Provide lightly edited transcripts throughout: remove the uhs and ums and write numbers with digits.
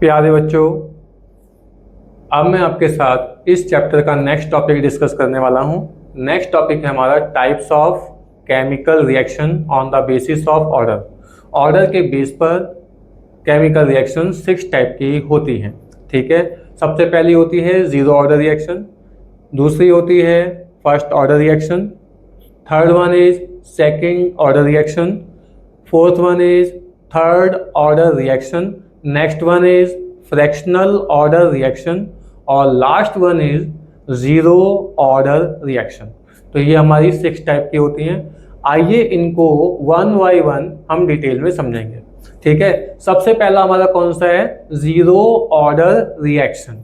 प्यारे बच्चों, अब मैं आपके साथ इस चैप्टर का नेक्स्ट टॉपिक डिस्कस करने वाला हूँ। नेक्स्ट टॉपिक है हमारा types of chemical reaction on the basis of order. Order के बेस पर केमिकल रिएक्शन 6 टाइप की होती हैं। ठीक है, सबसे पहली होती है जीरो ऑर्डर रिएक्शन, दूसरी होती है first order reaction, third one is second order reaction, fourth one is third order reaction, next one is fractional order reaction और last one is zero order reaction. तो ये हमारी 6 टाइप की होती हैं। आइए इनको वन बाय वन हम डिटेल में समझेंगे। ठीक है, सबसे पहला हमारा कौन सा है? Zero order reaction.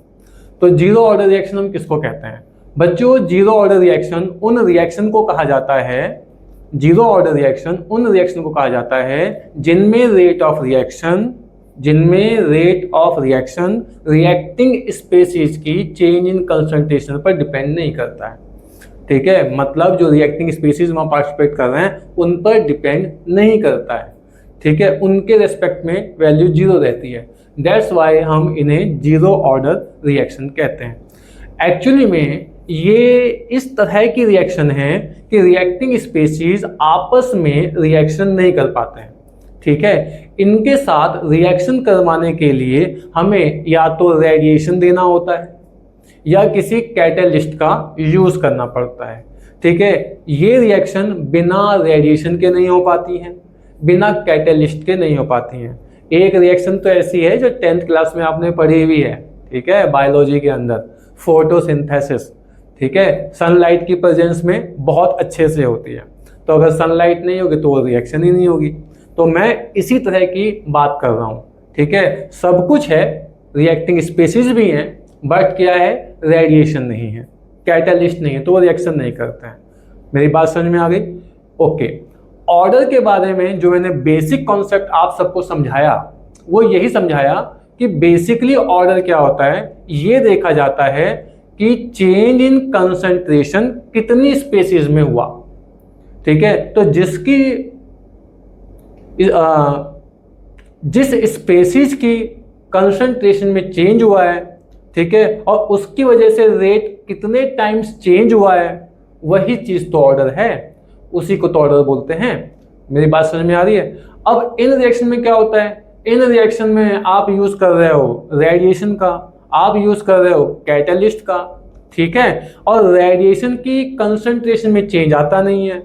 तो जीरो ऑर्डर रिएक्शन हम किसको कहते हैं बच्चों? जीरो ऑर्डर रिएक्शन उन रिएक्शन को कहा जाता है, जीरो ऑर्डर रिएक्शन उन रिएक्शन को कहा जाता है जिनमें rate of reaction reacting species की चेंज इन कंसंट्रेशन पर डिपेंड नहीं करता है। ठीक है, मतलब जो रिएक्टिंग स्पेसीज वहाँ पार्टिसिपेट कर रहे हैं उन पर डिपेंड नहीं करता है। ठीक है, उनके रेस्पेक्ट में वैल्यू जीरो रहती है। दैट्स वाई हम इन्हें जीरो ऑर्डर रिएक्शन कहते हैं। एक्चुअली में ये इस तरह की रिएक्शन है कि रिएक्टिंग स्पेसीज आपस में रिएक्शन नहीं कर पाते हैं। ठीक है, इनके साथ रिएक्शन करवाने के लिए हमें या तो रेडिएशन देना होता है या किसी कैटेलिस्ट का यूज करना पड़ता है। ठीक है, ये रिएक्शन बिना रेडिएशन के नहीं हो पाती हैं, बिना कैटेलिस्ट के नहीं हो पाती हैं। एक रिएक्शन तो ऐसी है जो 10th क्लास में आपने पढ़ी हुई है, ठीक है, बायोलॉजी के अंदर, फोटोसिंथेसिस। ठीक है, सनलाइट की प्रेजेंस में बहुत अच्छे से होती है। तो अगर सनलाइट नहीं होगी तो वो रिएक्शन ही नहीं होगी। तो मैं इसी तरह की बात कर रहा हूँ। ठीक है, सब कुछ है, रिएक्टिंग स्पेसीज भी हैं, बट क्या है? रेडिएशन नहीं है, कैटालिस्ट नहीं है, तो वो रिएक्शन नहीं करते हैं। मेरी बात समझ में आ गई? ओके, ऑर्डर के बारे में जो मैंने बेसिक कॉन्सेप्ट आप सबको समझाया वो यही समझाया कि बेसिकली ऑर्डर क्या होता है। ये देखा जाता है कि चेंज इन कंसंट्रेशन कितनी स्पेसीज में हुआ। ठीक है, तो जिस स्पेसीज की कंसंट्रेशन में चेंज हुआ है, ठीक है, और उसकी वजह से रेट कितने टाइम्स चेंज हुआ है, वही चीज तो ऑर्डर है, उसी को तो ऑर्डर बोलते हैं। मेरी बात समझ में आ रही है? अब इन रिएक्शन में क्या होता है? इन रिएक्शन में आप यूज कर रहे हो रेडिएशन का, आप यूज कर रहे हो कैटलिस्ट का। ठीक है, और रेडिएशन की कंसंट्रेशन में चेंज आता नहीं है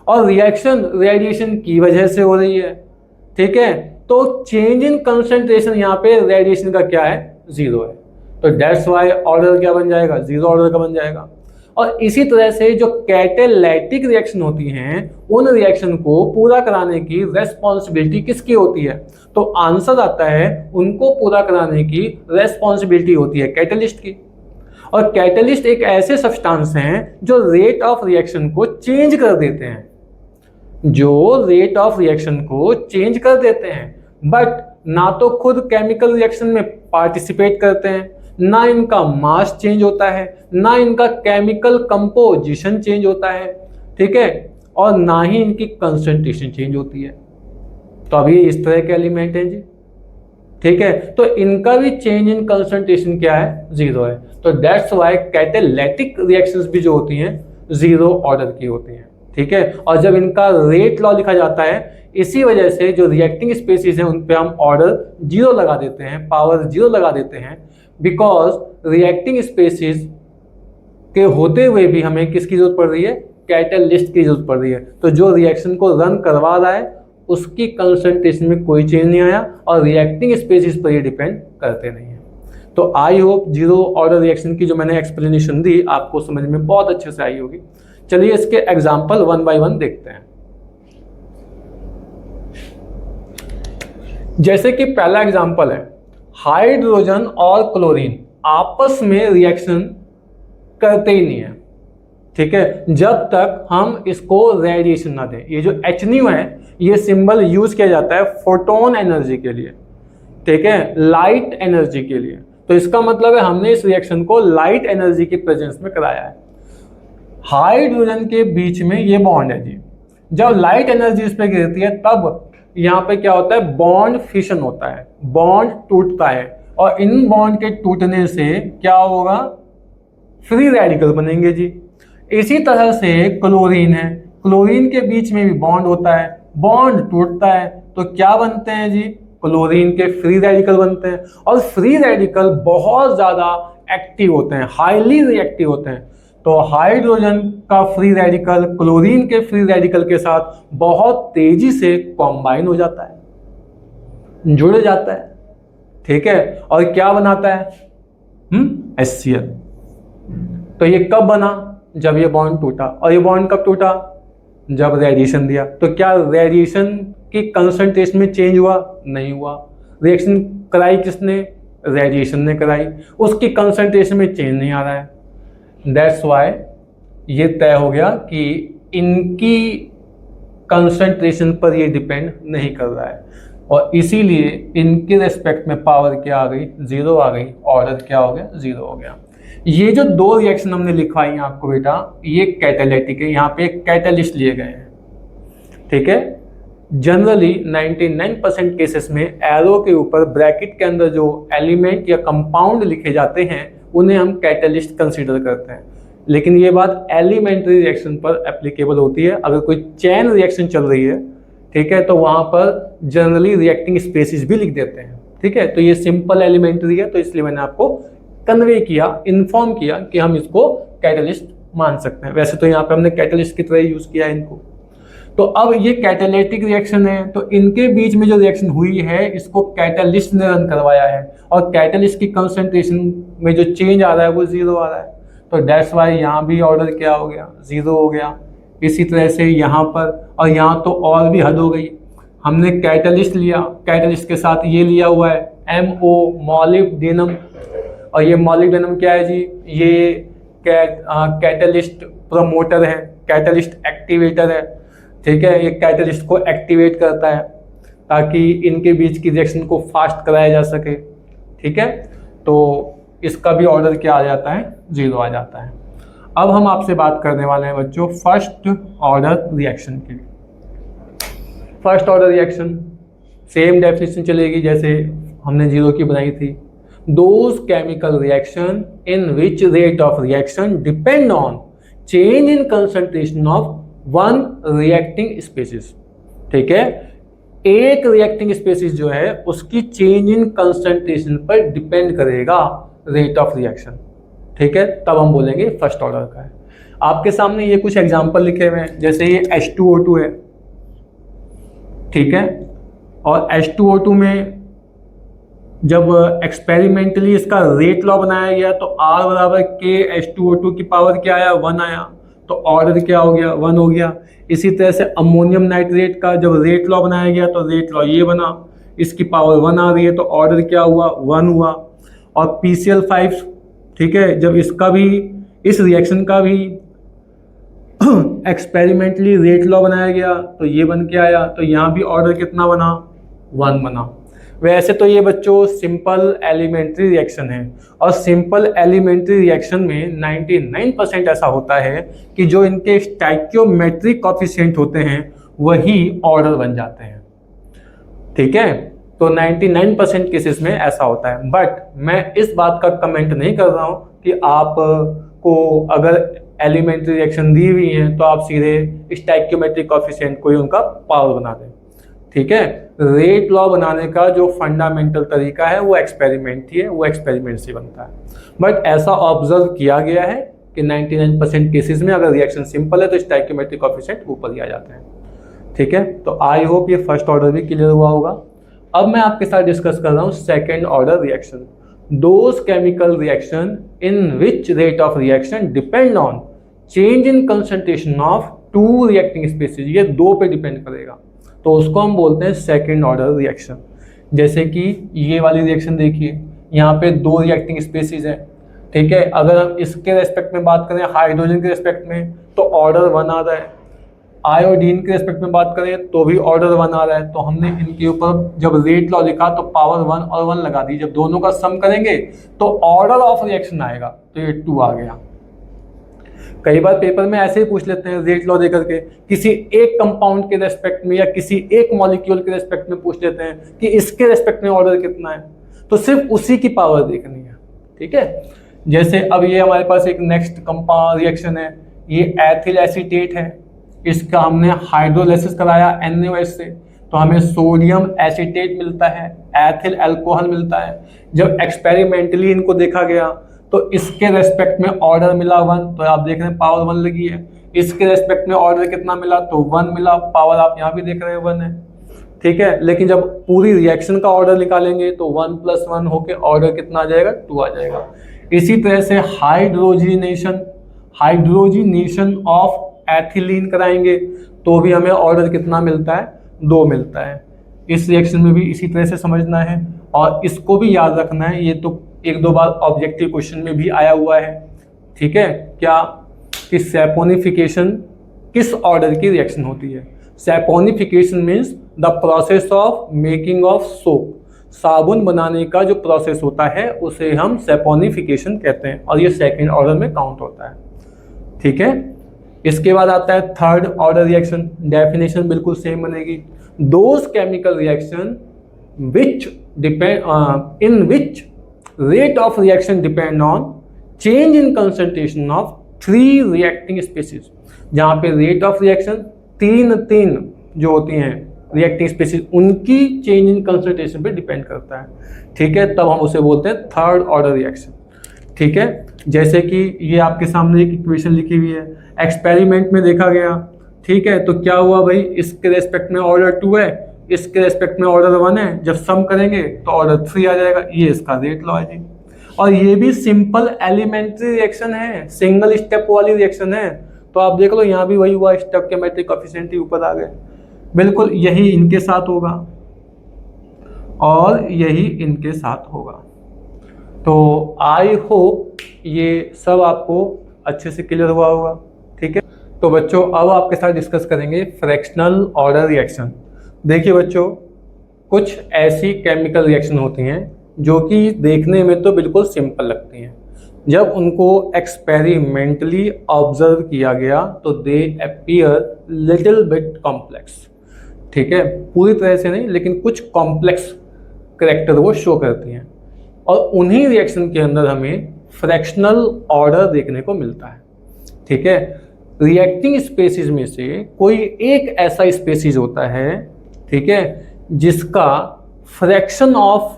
और रिएक्शन रेडिएशन की वजह से हो रही है। ठीक है, तो चेंज इन कंसंट्रेशन यहाँ पे रेडिएशन का क्या है? जीरो है। तो दैट्स वाई ऑर्डर क्या बन जाएगा? जीरो ऑर्डर का बन जाएगा। और इसी तरह से जो कैटालिटिक रिएक्शन होती हैं उन रिएक्शन को पूरा कराने की रेस्पॉन्सिबिलिटी किसकी होती है? तो आंसर आता है उनको पूरा कराने की रेस्पॉन्सिबिलिटी होती है कैटलिस्ट की। और कैटलिस्ट एक ऐसे सब्सटेंस हैं जो रेट ऑफ रिएक्शन को चेंज कर देते हैं, जो रेट ऑफ रिएक्शन को चेंज कर देते हैं, बट ना तो खुद केमिकल रिएक्शन में पार्टिसिपेट करते हैं, ना इनका मास चेंज होता है, ना इनका केमिकल कंपोजिशन चेंज होता है। ठीक है, और ना ही इनकी कंसंट्रेशन चेंज होती है। तो अब ये इस तरह के एलिमेंट हैं जी। ठीक है, तो इनका भी चेंज इन कंसंट्रेशन क्या है? जीरो है। तो दैट्स वाई कैटालिटिक रिएक्शंस भी जो होती हैं जीरो ऑर्डर की होती हैं। ठीक है, और जब इनका रेट लॉ लिखा जाता है, इसी वजह से जो रिएक्टिंग स्पेसीज हैं उन पे हम ऑर्डर जीरो लगा देते हैं, पावर जीरो लगा देते हैं, बिकॉज रिएक्टिंग स्पेसीज के होते हुए भी हमें किसकी जरूरत पड़ रही है? कैटलिस्ट की जरूरत पड़ रही है। तो जो रिएक्शन को रन करवा रहा है उसकी कंसंट्रेशन में कोई चेंज नहीं आया और रिएक्टिंग स्पेसीज पर ये डिपेंड करते नहीं है। तो I hope zero order reaction की जो मैंने एक्सप्लेनेशन दी आपको समझ में बहुत अच्छे से आई होगी। चलिए इसके एग्जाम्पल वन बाय वन देखते हैं। जैसे कि पहला एग्जाम्पल है, हाइड्रोजन और क्लोरीन आपस में रिएक्शन करते ही नहीं है। ठीक है, जब तक हम इसको रेडिएशन ना दें। ये जो HNO है ये सिंबल यूज किया जाता है फोटोन एनर्जी के लिए। ठीक है, लाइट एनर्जी के लिए। तो इसका मतलब है हमने इस रिएक्शन को लाइट एनर्जी की प्रेजेंस में कराया है। हाइड्रोजन के बीच में ये बॉन्ड है जी। जब लाइट एनर्जी इस पर गिरती है तब यहाँ पे क्या होता है? बॉन्ड फिशन होता है, बॉन्ड टूटता है और इन बॉन्ड के टूटने से क्या होगा, फ्री रेडिकल बनेंगे जी। इसी तरह से क्लोरीन है, क्लोरीन के बीच में भी बॉन्ड होता है, बॉन्ड टूटता है तो क्या बनते हैं जी, क्लोरीन के फ्री रेडिकल बनते हैं। और फ्री रेडिकल बहुत ज्यादा एक्टिव होते हैं, हाईली रिएक्टिव होते हैं। तो हाइड्रोजन का फ्री रेडिकल क्लोरीन के फ्री रेडिकल के साथ बहुत तेजी से कॉम्बाइन हो जाता है, जुड़ जाता है, ठीक है। और क्या बनाता है, HCl। तो ये कब बना, जब ये बॉन्ड टूटा। और ये बॉन्ड कब टूटा, जब रेडिएशन दिया। तो क्या रेडिएशन की कंसंट्रेशन में चेंज हुआ, नहीं हुआ। रिएक्शन कराई किसने, रेडिएशन ने कराई, उसकी कंसंट्रेशन में चेंज नहीं आ रहा है। दैट्स वाई ये तय हो गया कि इनकी कंसंट्रेशन पर ये डिपेंड नहीं कर रहा है, और इसीलिए इनके रेस्पेक्ट में पावर क्या आ गई, 0 आ गई, ऑर्डर क्या हो गया, 0 हो गया। ये जो दो रिएक्शन हमने लिखवाई हैं आपको बेटा, ये कैटालिटिक है, यहाँ पे कैटलिस्ट लिए गए हैं, ठीक है। जनरली 99% केसेस में एरो के ऊपर ब्रैकेट के अंदर जो एलिमेंट या कंपाउंड लिखे जाते हैं उन्हें हम कैटलिस्ट कंसीडर करते हैं। लेकिन ये बात एलिमेंट्री रिएक्शन पर एप्लीकेबल होती है। अगर कोई चेन रिएक्शन चल रही है, ठीक है, तो वहां पर जनरली रिएक्टिंग स्पेसिस भी लिख देते हैं, ठीक है। तो ये सिंपल एलिमेंट्री है, तो इसलिए मैंने आपको कन्वे किया, इन्फॉर्म किया कि हम इसको कैटलिस्ट मान सकते हैं। वैसे तो यहाँ पे हमने कैटलिस्ट की तरह यूज किया है इनको। तो अब ये कैटालिटिक रिएक्शन है, तो इनके बीच में जो रिएक्शन हुई है इसको कैटलिस्ट ने रन करवाया है, और कैटलिस्ट की कंसंट्रेशन में जो चेंज आ रहा है वो 0 आ रहा है। तो दैट्स वाई यहाँ भी ऑर्डर क्या हो गया, 0 हो गया। इसी तरह से यहाँ पर, और यहाँ तो और भी हद हो गई। हमने कैटलिस्ट लिया, कैटलिस्ट के साथ ये लिया हुआ है MO, मॉलिब्डेनम। और ये मॉलिब्डेनम क्या है जी, ये कैटलिस्ट प्रमोटर है, कैटलिस्ट एक्टिवेटर है, ठीक है। ये कैटलिस्ट को एक्टिवेट करता है ताकि इनके बीच की रिएक्शन को फास्ट कराया जा सके, ठीक है। तो इसका भी ऑर्डर क्या आ जाता है, 0 आ जाता है। अब हम आपसे बात करने वाले हैं बच्चों फर्स्ट ऑर्डर रिएक्शन की। First order reaction same definition चलेगी जैसे हमने 0 की बनाई थी। Those chemical reaction in which rate of reaction depend on change in concentration of one reacting species, ठीक है। एक रिएक्टिंग स्पीसीज जो है उसकी चेंज इन कंसंट्रेशन पर डिपेंड करेगा रेट ऑफ रिएक्शन, ठीक है। तब हम बोलेंगे फर्स्ट ऑर्डर का है। आपके सामने ये कुछ एग्जांपल लिखे हुए हैं, जैसे ये H2O2 है, ठीक है। और H2O2 में जब एक्सपेरिमेंटली इसका रेट लॉ बनाया गया तो R बराबर K H2O2 की पावर क्या आया, 1 आया, तो ऑर्डर क्या हो गया, 1 हो गया। इसी तरह से अमोनियम नाइट्रेट का जब रेट लॉ बनाया गया तो रेट लॉ ये बना, इसकी पावर 1 आ रही है तो ऑर्डर क्या हुआ, 1 हुआ। और PCl5, ठीक है, जब इसका भी, इस रिएक्शन का भी एक्सपेरिमेंटली रेट लॉ बनाया गया तो ये बन के आया, तो यहाँ भी ऑर्डर कितना बना, 1 बना। वैसे तो ये बच्चों सिंपल एलिमेंट्री रिएक्शन है, और सिंपल एलिमेंट्री रिएक्शन में 99% ऐसा होता है कि जो इनके स्टोइकियोमेट्रिक कोएफिशिएंट होते हैं वही ऑर्डर बन जाते हैं, ठीक है। तो 99% केसेस में ऐसा होता है। बट मैं इस बात का कमेंट नहीं कर रहा हूँ कि आप को अगर एलिमेंट्री रिएक्शन दी हुई है तो आप सीधे स्टोइकियोमेट्रिक कोएफिशिएंट को ही उनका पावर बना दें, ठीक है। रेट लॉ बनाने का जो फंडामेंटल तरीका है वो एक्सपेरिमेंट ही है, वो एक्सपेरिमेंट से बनता है। बट ऐसा ऑब्जर्व किया गया है कि 99% केसेस में अगर रिएक्शन सिंपल है तो स्टोइकियोमेट्रिक कोएफिशिएंट ऊपर ही आ जाते हैं, ठीक है। तो आई होप ये फर्स्ट ऑर्डर भी क्लियर हुआ होगा। अब मैं आपके साथ डिस्कस कर रहा हूँ second order reaction. Those chemical reaction in which rate of reaction depend on change in concentration of 2 reacting species, ये 2 पे डिपेंड करेगा, तो उसको हम बोलते हैं सेकेंड ऑर्डर रिएक्शन। जैसे कि ये वाली रिएक्शन देखिए, यहाँ पे 2 रिएक्टिंग स्पीसीज है, ठीक है। अगर हम इसके रेस्पेक्ट में बात करें, हाइड्रोजन के रेस्पेक्ट में, तो ऑर्डर 1 आ रहा है। आयोडीन के रेस्पेक्ट में बात करें तो भी ऑर्डर 1 आ रहा है। तो हमने इनके ऊपर जब रेट लॉ लिखा तो पावर 1 और 1 लगा दी, जब दोनों का सम करेंगे तो ऑर्डर ऑफ रिएक्शन आएगा, तो ये 2 आ गया। कई बार पेपर में ऐसे ही पूछ लेते हैं रेट लॉ देकर के, किसी एक कंपाउंड के रेस्पेक्ट में या किसी एक मॉलिक्यूल के रेस्पेक्ट में पूछ लेते हैं कि इसके रेस्पेक्ट में ऑर्डर कितना है। तो सिर्फ उसी की पावर देखनी है, ठीक है। जैसे अब ये हमारे पास एक नेक्स्ट कंपाउंड रिएक्शन है, ये एथिल एसीटेट है, इसका हमने हाइड्रोलाइसिस कराया NaOH से, तो हमें सोडियम एसीटेट मिलता है, एथिल अल्कोहल मिलता है। जब एक्सपेरिमेंटली इनको देखा गया तो इसके रेस्पेक्ट में ऑर्डर मिला 1, तो आप देख रहे हैं पावर 1 लगी है। इसके रेस्पेक्ट में ऑर्डर कितना मिला, तो 1 मिला, पावर आप यहाँ भी देख रहे हैं 1 है, ठीक है। लेकिन जब पूरी रिएक्शन का ऑर्डर निकालेंगे तो 1 + 1 होके ऑर्डर कितना आ जाएगा, 2 आ जाएगा। इसी तरह से हाइड्रोजिनेशन ऑफ एथिलीन कराएंगे तो भी हमें ऑर्डर कितना मिलता है, 2 मिलता है। इस रिएक्शन में भी इसी तरह से समझना है और इसको भी याद रखना है, ये तो 1-2 बार ऑब्जेक्टिव क्वेश्चन में भी आया हुआ है, ठीक है। क्या कि सैपोनिफिकेशन किस ऑर्डर की रिएक्शन होती है। Saponification means the process of making of soap, साबुन बनाने का जो प्रोसेस होता है उसे हम सैपोनिफिकेशन कहते हैं और ये सेकंड ऑर्डर में काउंट होता है, ठीक है। इसके बाद आता है थर्ड ऑर्डर रिएक्शन। डेफिनेशन बिल्कुल सेम बनेगी। Those chemical reaction which depend in which rate of reaction depend on change in concentration of 3 reacting species, जहाँ पे रेट ऑफ रिएक्शन तीन जो होती हैं रिएक्टिंग स्पीसीज उनकी चेंज इन कंसंट्रेशन पे डिपेंड करता है, ठीक है। तब हम उसे बोलते हैं थर्ड ऑर्डर रिएक्शन, ठीक है। जैसे कि ये आपके सामने एक इक्वेशन लिखी हुई है, एक्सपेरिमेंट में देखा गया, ठीक है। तो क्या हुआ भाई, इसके रेस्पेक्ट में ऑर्डर 2 है, इसके रेस्पेक्ट में ऑर्डर 1 है, जब सम करेंगे तो ऑर्डर 3 आ जाएगा। ये इसका रेट लॉ है जी। और ये भी सिंपल एलिमेंट्री रिएक्शन है, सिंगल स्टेप वाली रिएक्शन है। तो आप देख लो यहाँ भी वही हुआ, स्टोइकियोमेट्रिक कोएफिशिएंट ही ऊपर आ गए। बिल्कुल यही इनके साथ होगा और यही इनके साथ होगा। तो आई होप ये सब आपको अच्छे से क्लियर हुआ होगा, ठीक है। तो बच्चों अब आपके साथ डिस्कस करेंगे फ्रैक्शनल ऑर्डर रिएक्शन। देखिए बच्चों, कुछ ऐसी केमिकल रिएक्शन होती हैं जो कि देखने में तो बिल्कुल सिंपल लगती हैं, जब उनको एक्सपेरिमेंटली ऑब्जर्व किया गया तो दे अपीयर लिटिल बिट कॉम्प्लेक्स, ठीक है। पूरी तरह से नहीं, लेकिन कुछ कॉम्प्लेक्स करैक्टर वो शो करती हैं और उन्हीं रिएक्शन के अंदर हमें फ्रैक्शनल ऑर्डर देखने को मिलता है, ठीक है। रिएक्टिंग स्पेसीज में से कोई एक ऐसा स्पेसीज होता है, ठीक है, जिसका fraction of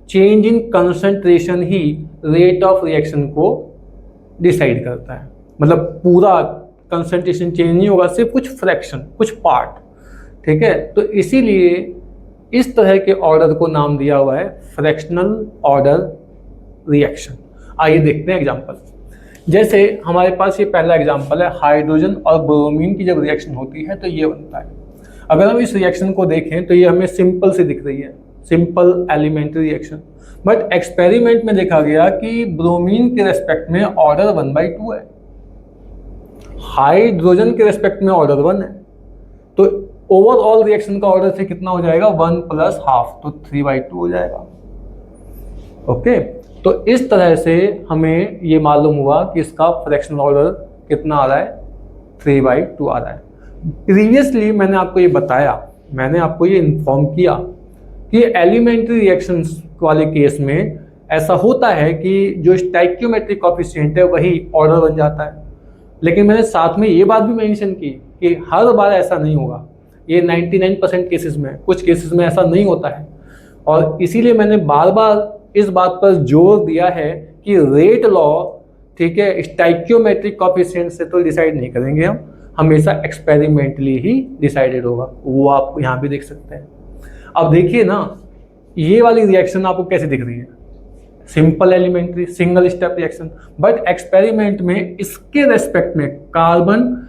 change in concentration he rate of reaction को डिसाइड करता है। मतलब पूरा कंसंट्रेशन चेंज नहीं होगा, सिर्फ कुछ फ्रैक्शन, कुछ पार्ट, ठीक है। तो इसीलिए इस तरह के ऑर्डर को नाम दिया हुआ है फ्रैक्शनल ऑर्डर रिएक्शन। आइए देखते हैं एग्जांपल। जैसे हमारे पास ये पहला एग्जांपल है, हाइड्रोजन और ब्रोमीन की जब रिएक्शन होती है तो ये बनता है। अगर हम इस रिएक्शन को देखें तो ये हमें सिंपल सी दिख रही है, simple elementary reaction. But experiment में देखा गया कि ब्रोमीन के रेस्पेक्ट में ऑर्डर 1/2 है, हाइड्रोजन के रेस्पेक्ट में ऑर्डर 1 है। तो ओवरऑल रिएक्शन का ऑर्डर से कितना हो जाएगा, 1 + ½ तो 3/2 हो जाएगा। ओके, तो इस तरह से हमें ये मालूम हुआ कि इसका फ्रैक्शनल ऑर्डर कितना आ रहा है, 3/2 आ रहा है। प्रीवियसली मैंने आपको ये बताया, मैंने आपको ये इन्फॉर्म किया कि एलिमेंट्री रिएक्शंस वाले केस में ऐसा होता है कि जो स्टोइकियोमेट्रिक कोएफिशिएंट है वही ऑर्डर बन जाता है। लेकिन मैंने साथ में ये बात भी मेंशन की कि हर बार ऐसा नहीं होगा, ये 99% केसेस में, कुछ केसेस में ऐसा नहीं होता है। और इसीलिए मैंने बार बार इस बात पर जोर दिया है कि रेट लॉ, ठीक है, स्टोइकियोमेट्रिक कोएफिशिएंट से तो डिसाइड नहीं करेंगे हम, हमेशा एक्सपेरिमेंटली ही डिसाइडेड होगा। वो आप यहाँ भी देख सकते हैं। अब देखिए ना, ये वाली रिएक्शन आपको कैसे दिख रही है, simple elementary single step reaction. But experiment में इसके रेस्पेक्ट में कार्बन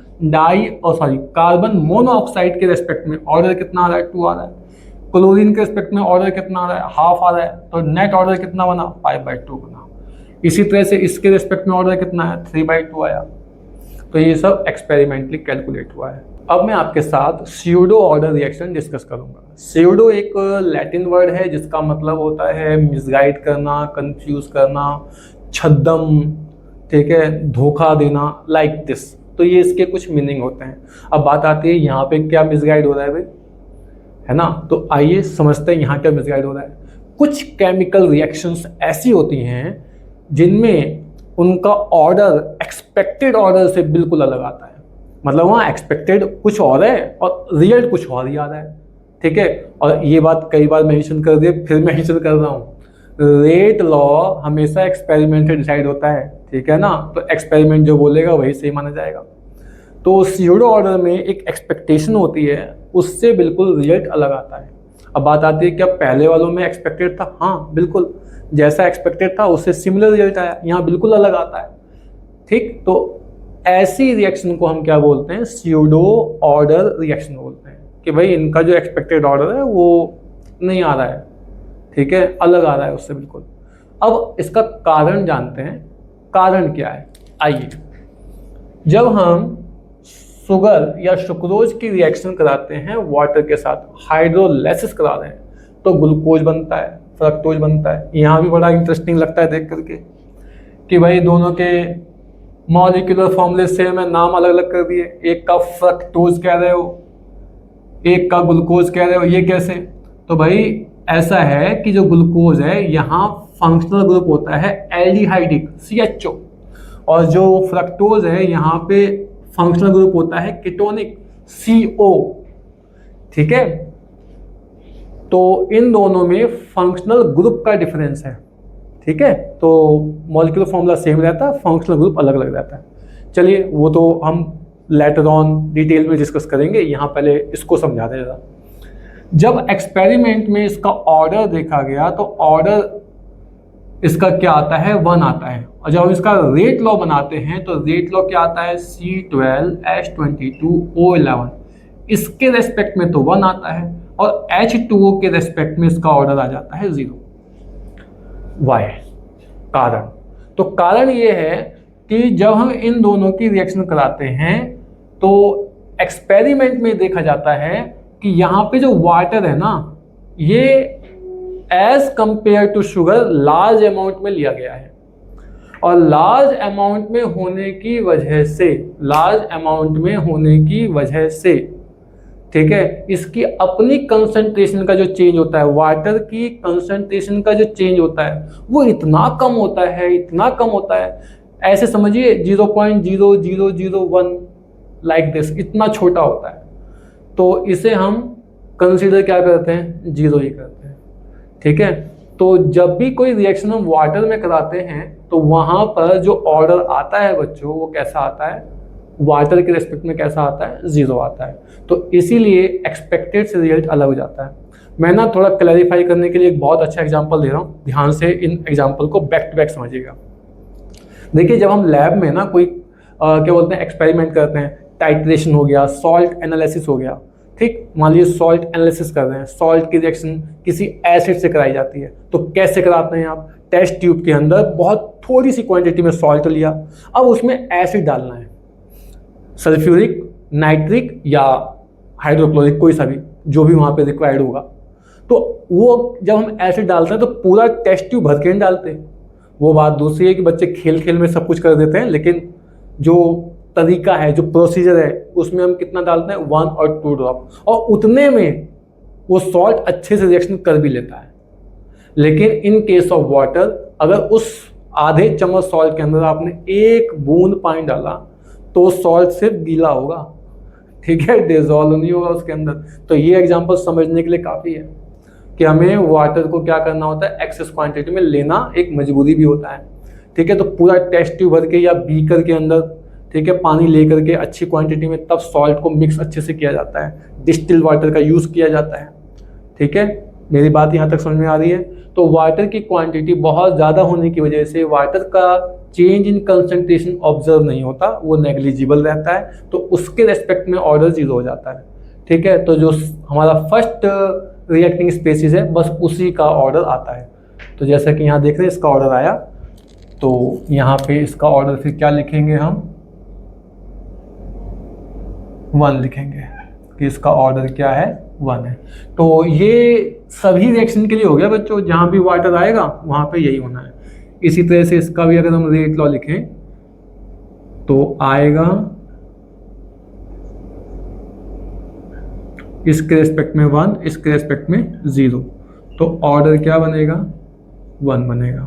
मोनोऑक्साइड के रेस्पेक्ट में ऑर्डर कितना आ रहा है, 2 आ रहा है। क्लोरीन के रेस्पेक्ट में ऑर्डर कितना आ रहा है, 1/2 आ रहा है। तो नेट ऑर्डर कितना बना, 5/2 बना। इसी तरह से इसके रेस्पेक्ट में ऑर्डर कितना है, 3/2 आया। तो ये सब एक्सपेरिमेंटली कैलकुलेट हुआ है। अब मैं आपके साथ स्यूडो ऑर्डर रिएक्शन डिस्कस करूंगा। स्यूडो एक लैटिन वर्ड है जिसका मतलब होता है मिसगाइड करना, कंफ्यूज करना, छद्म, ठीक है, धोखा देना, लाइक दिस। तो ये इसके कुछ मीनिंग होते हैं। अब बात आती है यहाँ पे क्या मिसगाइड हो रहा है भाई, है ना। तो आइए समझते हैं यहाँ क्या मिसगाइड हो रहा है। कुछ केमिकल रिएक्शंस ऐसी होती हैं जिनमें उनका ऑर्डर एक्सपेक्टेड ऑर्डर से बिल्कुल अलग आता है। मतलब वहाँ एक्सपेक्टेड कुछ और है और रिजल्ट कुछ और ही आ रहा है। ठीक है, और ये बात कई बार मेंशन कर दिए, फिर मेंशन कर रहा हूँ, रेट लॉ हमेशा एक्सपेरिमेंट से डिसाइड होता है। ठीक है ना, तो एक्सपेरिमेंट जो बोलेगा वही सही माना जाएगा। तो स्यूडो ऑर्डर में एक एक्सपेक्टेशन होती है, उससे बिल्कुल रिजल्ट अलग आता है। अब बात आती है क्या पहले वालों में एक्सपेक्टेड था? हाँ बिल्कुल, जैसा एक्सपेक्टेड था उससे सिमिलर रिजल्ट आया, यहाँ बिल्कुल अलग आता है। ठीक, तो ऐसी रिएक्शन को हम क्या बोलते हैं? स्यूडो ऑर्डर रिएक्शन बोलते हैं कि भाई इनका जो एक्सपेक्टेड ऑर्डर है वो नहीं आ रहा है। ठीक है, अलग आ रहा है उससे बिल्कुल। अब इसका कारण जानते हैं, कारण क्या है। आइए, जब हम शुगर या सुक्रोज की रिएक्शन कराते हैं वाटर के साथ, हाइड्रोलाइसिस करा रहे हैं, तो ग्लूकोज बनता है, फ्रक्टोज बनता है। यहाँ भी बड़ा इंटरेस्टिंग लगता है देख करके कि भाई दोनों के मॉलिक्यूलर फॉर्मूले सेम है, नाम अलग अलग कर दिए। एक का फ्रक्टोज कह रहे हो, एक का ग्लूकोज कह रहे हो, ये कैसे? तो भाई ऐसा है कि जो ग्लूकोज है यहाँ फंक्शनल ग्रुप होता है एल्डिहाइडिक CHO, और जो फ्रक्टोज है यहाँ पे फंक्शनल ग्रुप होता है कीटोनिक CO। ठीक है, तो इन दोनों में फंक्शनल ग्रुप का डिफरेंस है। ठीक है, तो मॉलिक्यूलर फॉर्मूला सेम रहता है, फंक्शनल ग्रुप अलग अलग रहता है। चलिए वो तो हम लेटर ऑन डिटेल में डिस्कस करेंगे, यहाँ पहले इसको समझा दें जरा। जब एक्सपेरिमेंट में इसका ऑर्डर देखा गया तो ऑर्डर इसका क्या आता है? 1 आता है। और जब हम इसका रेट लॉ बनाते हैं तो रेट लॉ क्या आता है? C12H22O11। इसके रेस्पेक्ट में तो 1 आता है और H2O के रेस्पेक्ट में इसका ऑर्डर आ जाता है 0। वाई? कारण, तो कारण ये है कि जब हम इन दोनों की रिएक्शन कराते हैं तो एक्सपेरिमेंट में देखा जाता है कि यहाँ पे जो वाटर है ना, ये as compare to sugar large amount में लिया गया है। और लार्ज अमाउंट में होने की वजह से ठीक है, इसकी अपनी कंसंट्रेशन का जो चेंज होता है, वाटर की कंसंट्रेशन का जो चेंज होता है वो इतना कम होता है, ऐसे समझिए 0.0001 लाइक दिस, इतना छोटा होता है। तो इसे हम कंसीडर क्या करते हैं? 0 ही करते हैं। ठीक है, तो जब भी कोई रिएक्शन हम वाटर में कराते हैं तो वहां पर जो ऑर्डर आता है बच्चों, वो कैसा आता है? वाटर के रेस्पेक्ट में कैसा आता है? 0 आता है। तो इसीलिए एक्सपेक्टेड से रिजल्ट अलग हो जाता है। मैं ना थोड़ा क्लैरिफाई करने के लिए एक बहुत अच्छा एग्जांपल दे रहा हूँ, ध्यान से इन एग्जांपल को बैक टू बैक समझिएगा। देखिए, जब हम लैब में ना कोई क्या बोलते हैं एक्सपेरिमेंट करते हैं, टाइट्रेशन हो गया, सॉल्ट एनालिसिस हो गया। ठीक, मान लीजिए सॉल्ट एनालिसिस कर रहे हैं, सॉल्ट की रिएक्शन किसी एसिड से कराई जाती है। तो कैसे कराते हैं आप? टेस्ट ट्यूब के अंदर बहुत थोड़ी सी क्वांटिटी में सॉल्ट लिया, अब उसमें एसिड डालना है, सल्फ्यूरिक, नाइट्रिक या हाइड्रोक्लोरिक, कोई सा भी जो भी वहाँ पे रिक्वायर्ड होगा। तो वो जब हम एसिड डालते हैं तो पूरा टेस्ट ट्यूब भर के नहीं डालते। वो बात दूसरी है कि बच्चे खेल खेल में सब कुछ कर देते हैं, लेकिन जो तरीका है, जो प्रोसीजर है, उसमें हम कितना डालते हैं? 1 और 2 ड्रॉप, और उतने में वो सॉल्ट अच्छे से रिएक्शन कर भी लेता है। लेकिन इन केस ऑफ वाटर, अगर उस आधे चम्मच सॉल्ट के अंदर आपने 1 बूंद पानी डाला तो सॉल्ट सिर्फ गीला होगा। ठीक है, डिजोल्व नहीं होगा उसके अंदर। तो ये एग्जांपल समझने के लिए काफ़ी है कि हमें वाटर को क्या करना होता है? एक्सेस क्वांटिटी में लेना एक मजबूरी भी होता है। ठीक है, तो पूरा टेस्ट ट्यूब भर के या बीकर के अंदर, ठीक है, पानी लेकर के अच्छी क्वांटिटी में तब सॉल्ट को मिक्स अच्छे से किया जाता है, डिस्टिल वाटर का यूज़ किया जाता है। ठीक है, मेरी बात यहाँ तक समझ में आ रही है? तो वाटर की क्वांटिटी बहुत ज़्यादा होने की वजह से वाटर का चेंज इन कंसंट्रेशन ऑब्जर्व नहीं होता, वो नेग्लिजिबल रहता है, तो उसके रेस्पेक्ट में ऑर्डर 0 हो जाता है। ठीक है, तो जो हमारा फर्स्ट रिएक्टिंग स्पेसीज है बस उसी का ऑर्डर आता है। तो जैसा कि यहाँ देख रहे हैं इसका ऑर्डर आया, तो यहाँ पे इसका ऑर्डर फिर क्या लिखेंगे? हम 1 लिखेंगे कि इसका ऑर्डर क्या है? 1 है। तो ये सभी रिएक्शन के लिए हो गया बच्चों, जहाँ भी वाटर आएगा वहाँ पे यही होना है। इसी तरह से इसका भी अगर हम रेट लॉ लिखें तो आएगा इसके रेस्पेक्ट में 1, इसके रेस्पेक्ट में 0। तो तो ऑर्डर क्या बनेगा, 1 बनेगा।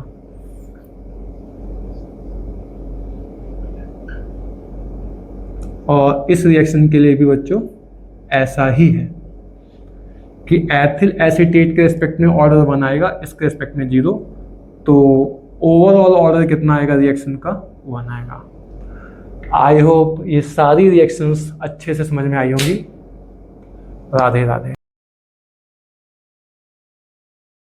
और इस रिएक्शन के लिए भी बच्चों ऐसा ही है कि एथिल एसीटेट के रिस्पेक्ट में ऑर्डर 1 आएगा, इसके रिस्पेक्ट में 0, तो ओवरऑल ऑर्डर कितना आएगा रिएक्शन का, 1 आएगा। आई होप ये सारी रिएक्शंस अच्छे से समझ में आई होंगी। राधे राधे।